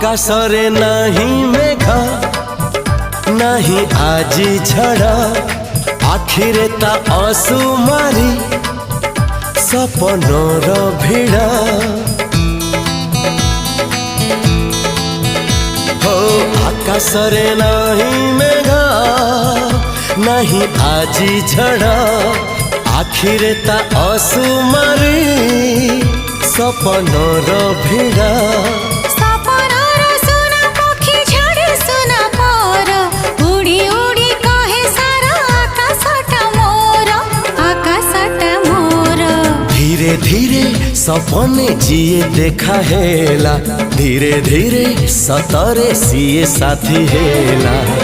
आकाशरे नहीं मेघ नहीं आजी झड़ा आखिरे ता असुमारी सपनर भिड़ा हो आकाशरे नहीं मेघ नहीं आजी झड़ा आखिरे ता असुमारी सपनर भिड़ा धीरे धीरे सपने जिए देखा हेला धीरे धीरे सतरे सीए साथी हेला।